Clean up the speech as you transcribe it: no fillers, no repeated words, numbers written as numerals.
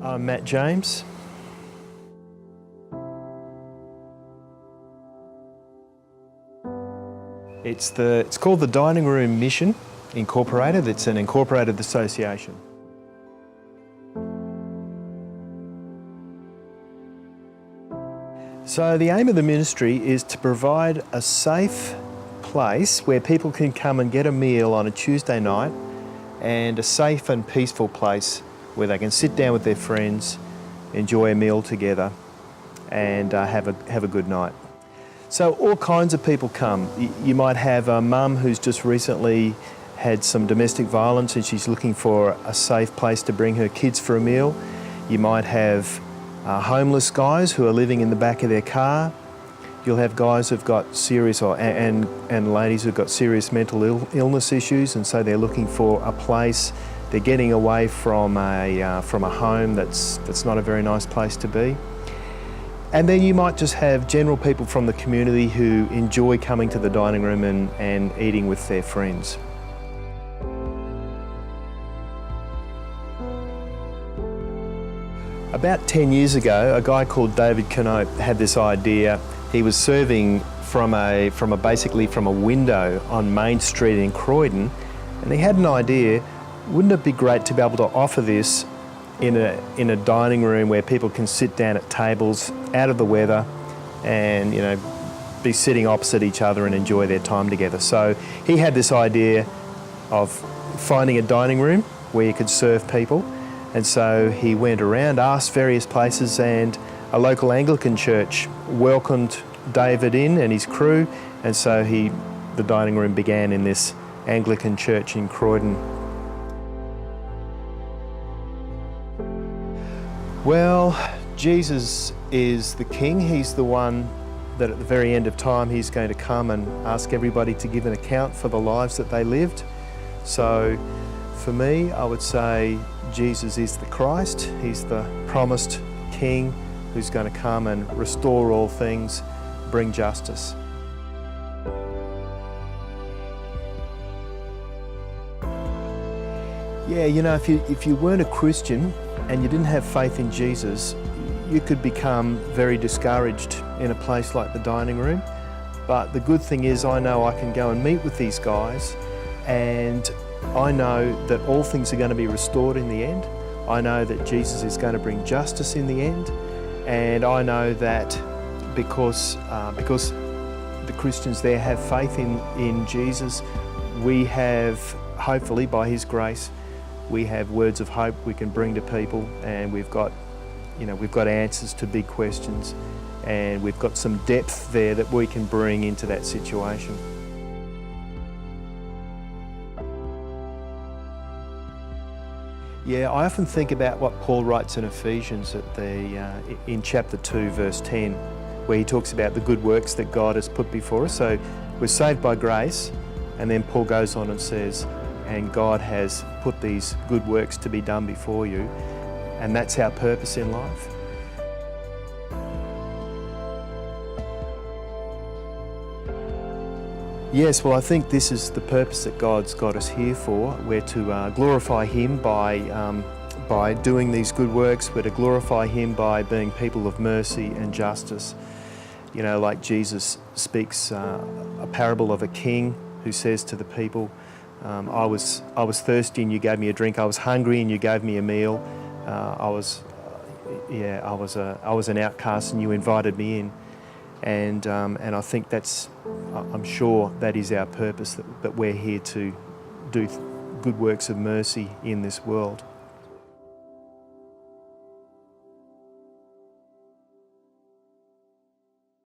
I'm Matt James. It's called the Dining Room Mission Incorporated. It's an incorporated association. So the aim of the ministry is to provide a safe place where people can come and get a meal on a Tuesday night, and a safe and peaceful place where they can sit down with their friends, enjoy a meal together and have a good night. So all kinds of people come. You might have a mum who's just recently had some domestic violence and she's looking for a safe place to bring her kids for a meal. You might have homeless guys who are living in the back of their car. You'll have guys who've got serious, and ladies who've got serious mental illness issues, and so they're looking for a place. They're getting away from a home that's not a very nice place to be. And then you might just have general people from the community who enjoy coming to the dining room and eating with their friends. About 10 years ago, a guy called David Knope had this idea. He was serving basically from a window on Main Street in Croydon, and he had an idea, wouldn't it be great to be able to offer this in a dining room where people can sit down at tables out of the weather and be sitting opposite each other and enjoy their time together. So he had this idea of finding a dining room where you could serve people, and so he went around, asked various places, and a local Anglican church welcomed David in and his crew, and so the dining room began in this Anglican church in Croydon. Well, Jesus is the King. He's the one that at the very end of time he's going to come and ask everybody to give an account for the lives that they lived. So for me, I would say Jesus is the Christ. He's the promised King who's going to come and restore all things, bring justice. Yeah, if you weren't a Christian and you didn't have faith in Jesus, you could become very discouraged in a place like the dining room. But the good thing is I know I can go and meet with these guys, and I know that all things are going to be restored in the end. I know that Jesus is going to bring justice in the end, and I know that because the Christians there have faith in Jesus, we have, hopefully by His grace, we have words of hope we can bring to people, and we've got answers to big questions, and we've got some depth there that we can bring into that situation. Yeah, I often think about what Paul writes in Ephesians in chapter 2, verse 10, where he talks about the good works that God has put before us. So we're saved by grace, and then Paul goes on and says, and God has put these good works to be done before you, and that's our purpose in life. Yes, well, I think this is the purpose that God's got us here for. We're to glorify Him by doing these good works. We're to glorify Him by being people of mercy and justice. Like Jesus speaks a parable of a king who says to the people, I was thirsty and you gave me a drink. I was hungry and you gave me a meal. I was an outcast and you invited me in. And I think I'm sure that is our purpose, that we're here to do good works of mercy in this world.